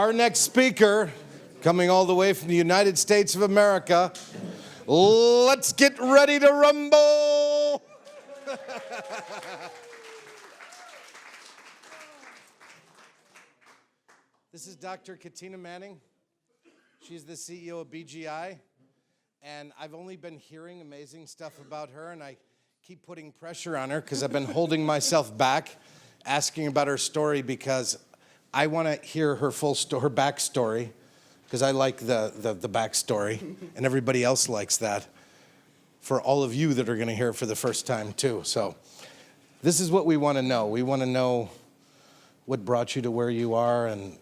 Our next speaker, coming all the way from the United States of America, let's get ready to rumble! This is Dr. Katina Manning. She's the CEO of BGI, and I've only been hearing amazing stuff about her, and I keep putting pressure on her because I've been holding myself back, asking about her story because I want to hear her full story, her backstory, because I like the backstory, and everybody else likes that. For all of you that are going to hear it for the first time too. So this is what we want to know. We want to know what brought you to where you are, and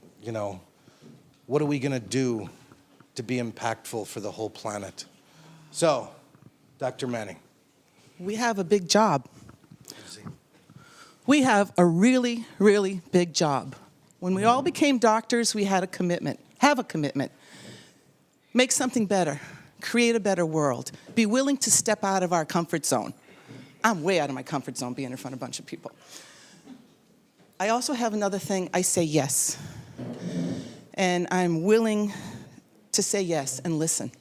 what are we going to do to be impactful for the whole planet? So, Dr. Manning. We have a big job. We have a really, really big job. When we all became doctors, we had a commitment, have a commitment. Make something better, create a better world, be willing to step out of our comfort zone. I'm way out of my comfort zone being in front of a bunch of people. I also have another thing, I say yes. And I'm willing to say yes and listen.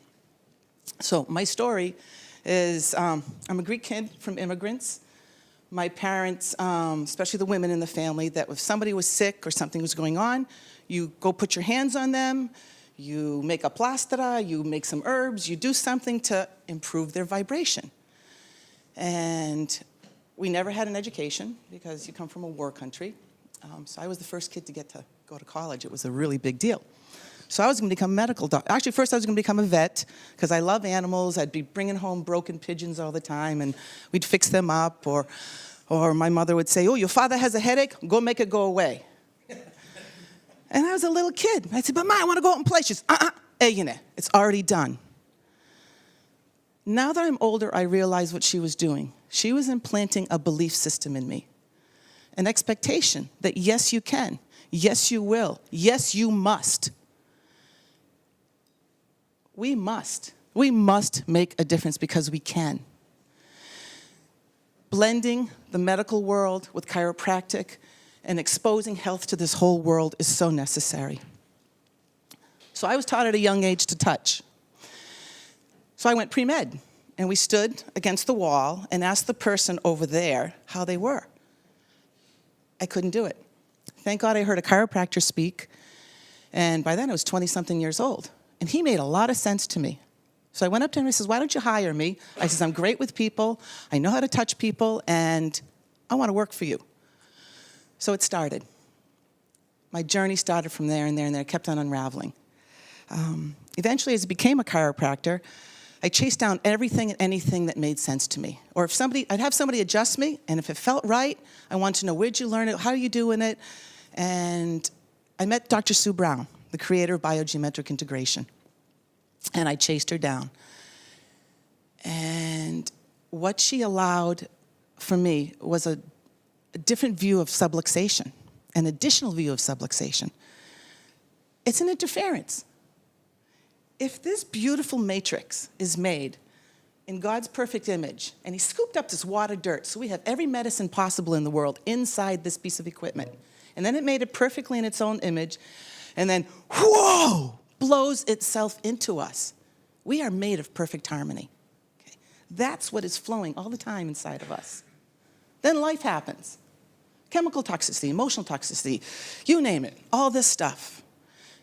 So my story is, I'm a Greek kid from immigrants. My parents, especially the women in the family, that if somebody was sick or something was going on, you go put your hands on them, you make a plastera, you make some herbs, you do something to improve their vibration. And we never had an education because you come from a war country. So I was the first kid to get to go to college. It was a really big deal. So I was going to become a medical doctor. Actually, first I was going to become a vet because I love animals. I'd be bringing home broken pigeons all the time, and we'd fix them up. Or my mother would say, "Oh, your father has a headache? Go make it go away." And I was a little kid. I said, "But Ma, I want to go out and play." She says, it's already done. Now that I'm older, I realize what she was doing. She was implanting a belief system in me, an expectation that yes, you can, yes, you will, yes, you must. We must make a difference because we can. Blending the medical world with chiropractic and exposing health to this whole world is so necessary. So I was taught at a young age to touch. So I went pre-med, and we stood against the wall and asked the person over there how they were. I couldn't do it. Thank God I heard a chiropractor speak, and by then I was 20-something years old. And he made a lot of sense to me. So I went up to him and I says, "Why don't you hire me?" I says, "I'm great with people, I know how to touch people, and I want to work for you." So it started. My journey started from there and there and there. It kept on unraveling. Eventually, as I became a chiropractor, I chased down everything and anything that made sense to me. Or if I'd have somebody adjust me, and if it felt right, I wanted to know, where'd you learn it? How are you doing it? And I met Dr. Sue Brown, the creator of biogeometric integration. And I chased her down. And what she allowed for me was a different view of subluxation, an additional view of subluxation. It's an interference. If this beautiful matrix is made in God's perfect image, and he scooped up this wad of dirt, so we have every medicine possible in the world inside this piece of equipment, and then it made it perfectly in its own image, and then, whoa, blows itself into us. We are made of perfect harmony. Okay? That's what is flowing all the time inside of us. Then life happens. Chemical toxicity, emotional toxicity, you name it, all this stuff.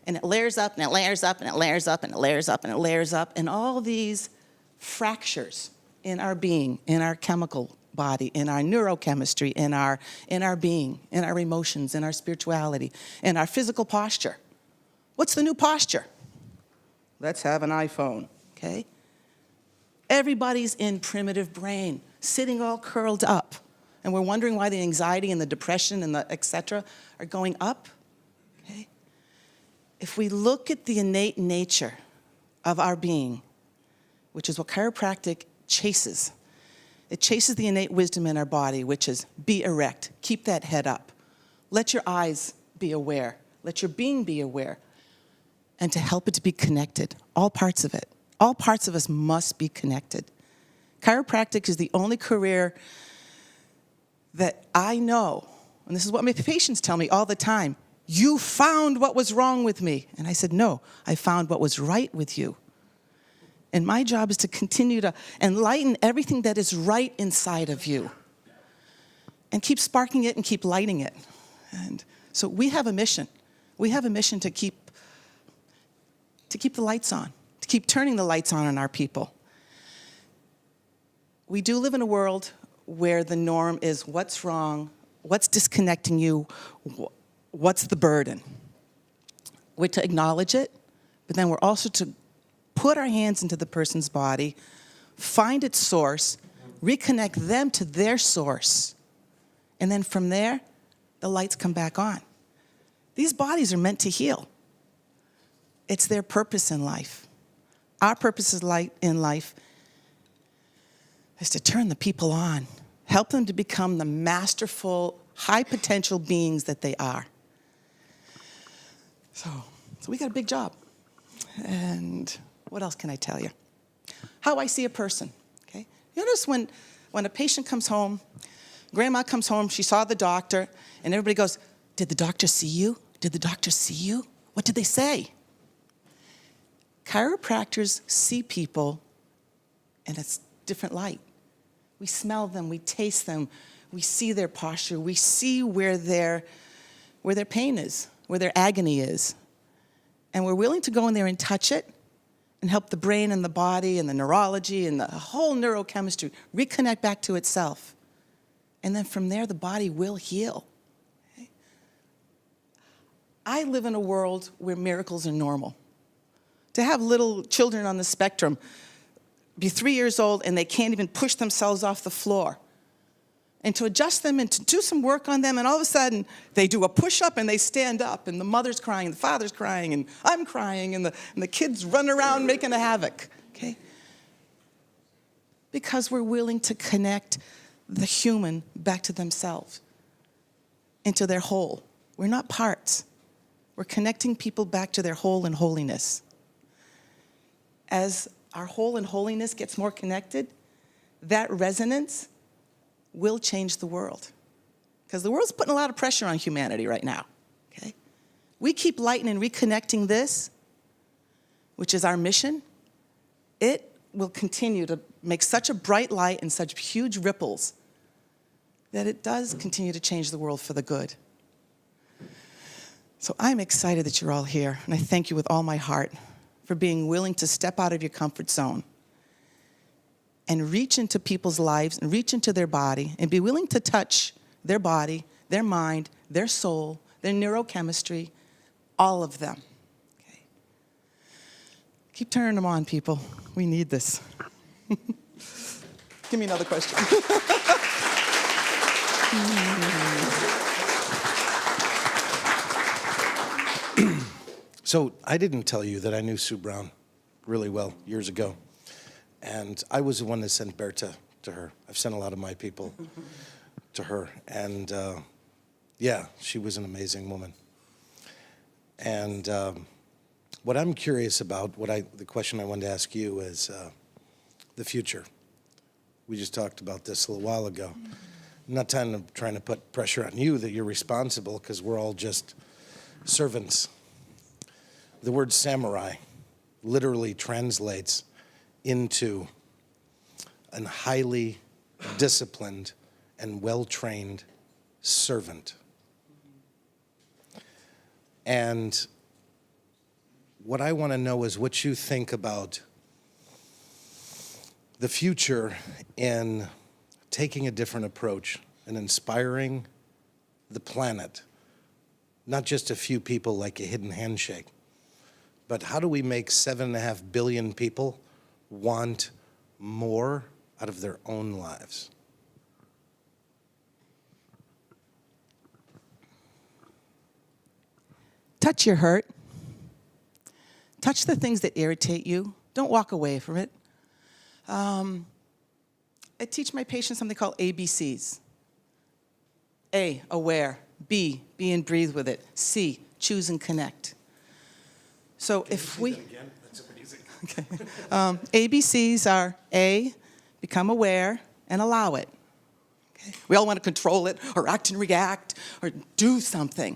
And it layers up, and it layers up, and it layers up, and it layers up, and it layers up, and all these fractures in our being, in our chemical body, in our neurochemistry, in our being, in our emotions, in our spirituality, in our physical posture. What's the new posture? Let's have an iPhone, okay? Everybody's in primitive brain, sitting all curled up. And we're wondering why the anxiety and the depression and the et cetera are going up, okay? If we look at the innate nature of our being, which is what chiropractic chases, it chases the innate wisdom in our body, which is be erect, keep that head up. Let your eyes be aware. Let your being be aware. And to help it to be connected, all parts of it. All parts of us must be connected. Chiropractic is the only career that I know, and this is what my patients tell me all the time, You found what was wrong with me. And I said, no, I found what was right with you. And my job is to continue to enlighten everything that is right inside of you. And keep sparking it and keep lighting it. And so we have a mission. We have a mission to keep the lights on, to keep turning the lights on our people. We do live in a world where the norm is what's wrong, what's disconnecting you, what's the burden. We're to acknowledge it, but then we're also to put our hands into the person's body, find its source, reconnect them to their source, and then from there, the lights come back on. These bodies are meant to heal. It's their purpose in life. Our purpose in life is to turn the people on, help them to become the masterful, high potential beings that they are. So we got a big job. And what else can I tell you? How I see a person, okay? You notice when a patient comes home, grandma comes home, she saw the doctor, and everybody goes, did the doctor see you? Did the doctor see you? What did they say? Chiropractors see people in a different light. We smell them, we taste them, we see their posture, we see where their pain is, where their agony is. And we're willing to go in there and touch it and help the brain and the body and the neurology and the whole neurochemistry reconnect back to itself. And then from there, the body will heal. Okay? I live in a world where miracles are normal. To have little children on the spectrum be 3 years old and they can't even push themselves off the floor. And to adjust them and to do some work on them, and all of a sudden, they do a push-up and they stand up, and the mother's crying, and the father's crying, and I'm crying, and the kids run around making a havoc, okay? Because we're willing to connect the human back to themselves, into their whole. We're not parts. We're connecting people back to their whole and holiness. As our whole and holiness gets more connected, that resonance will change the world. Because the world's putting a lot of pressure on humanity right now, okay? We keep lighting and reconnecting this, which is our mission. It will continue to make such a bright light and such huge ripples that it does continue to change the world for the good. So I'm excited that you're all here, and I thank you with all my heart for being willing to step out of your comfort zone and reach into people's lives and reach into their body and be willing to touch their body, their mind, their soul, their neurochemistry, all of them. Okay. Keep turning them on, people. We need this. Give me another question. So I didn't tell you that I knew Sue Brown really well years ago. And I was the one that sent Berta to her. I've sent a lot of my people to her. And yeah, she was an amazing woman. And what I'm curious about, the question I wanted to ask you is the future. We just talked about this a little while ago. I'm not trying to put pressure on you that you're responsible, because we're all just servants. The word samurai literally translates into a highly disciplined and well-trained servant. And what I want to know is what you think about the future in taking a different approach and inspiring the planet, not just a few people like a hidden handshake, but how do we make 7.5 billion people want more out of their own lives? Touch your hurt. Touch the things that irritate you. Don't walk away from it. I teach my patients something called ABCs. A, aware. B, be and breathe with it. C, choose and connect. So if we... Again? That's amazing. Okay. ABCs are A, become aware and allow it. Okay. We all want to control it or act and react or do something.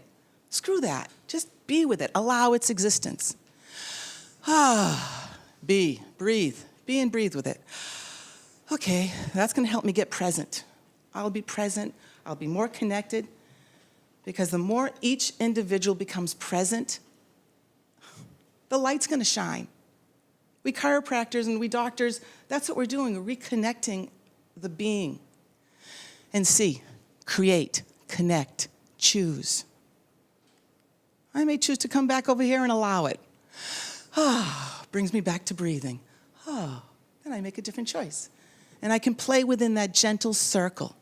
Screw that. Just be with it. Allow its existence. Breathe. Be and breathe with it. Okay, that's going to help me get present. I'll be present. I'll be more connected. Because the more each individual becomes present, the light's going to shine. We chiropractors and we doctors, that's what we're doing. We're reconnecting the being. And see, create, connect, choose. I may choose to come back over here and allow it. Brings me back to breathing. Then I make a different choice. And I can play within that gentle circle.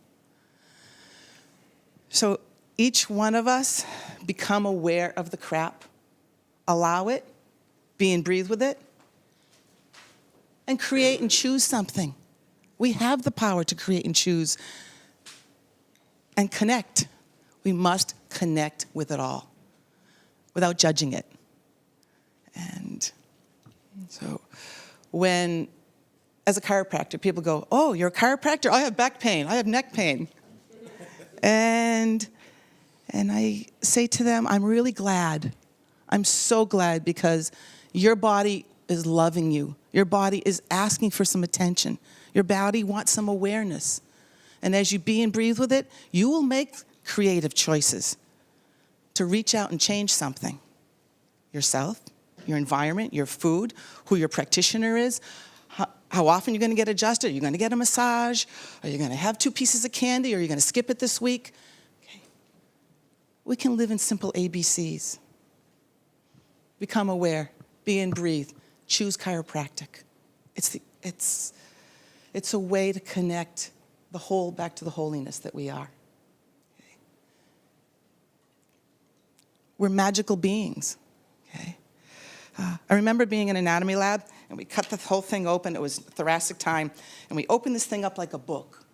So each one of us become aware of the crap, allow it, be and breathe with it, and create and choose something. We have the power to create and choose and connect. We must connect with it all without judging it. And so when, as a chiropractor, people go, oh, you're a chiropractor? I have back pain. I have neck pain. And I say to them, I'm really glad. I'm so glad because your body is loving you. Your body is asking for some attention. Your body wants some awareness. And as you be and breathe with it, you will make creative choices to reach out and change something. Yourself, your environment, your food, who your practitioner is, how often you're going to get adjusted. Are you going to get a massage? Are you going to have 2 pieces of candy? Or are you going to skip it this week? Okay. We can live in simple ABCs. Become aware, be and breathe, choose chiropractic. It's a way to connect the whole back to the holiness that we are. Okay. We're magical beings. Okay. I remember being in an anatomy lab, and we cut the whole thing open. It was thoracic time, and we opened this thing up like a book.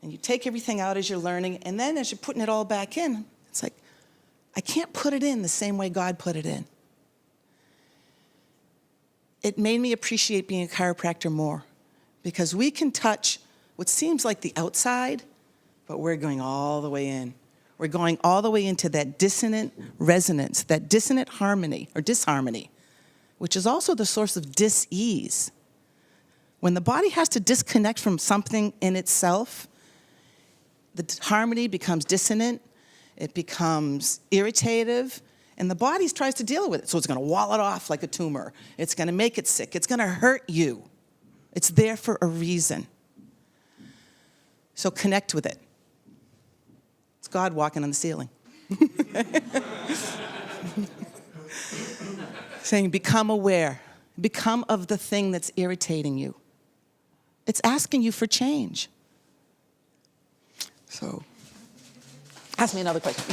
And you take everything out as you're learning, and then as you're putting it all back in, it's like, I can't put it in the same way God put it in. It made me appreciate being a chiropractor more, because we can touch what seems like the outside, but we're going all the way in. We're going all the way into that dissonant resonance, that dissonant harmony or disharmony, which is also the source of dis-ease. When the body has to disconnect from something in itself, the harmony becomes dissonant, it becomes irritative, and the body tries to deal with it. So it's going to wall it off like a tumor. It's going to make it sick. It's going to hurt you. It's there for a reason. So connect with it. It's God walking on the ceiling. Saying, become aware. Become of the thing that's irritating you. It's asking you for change. So, ask me another question.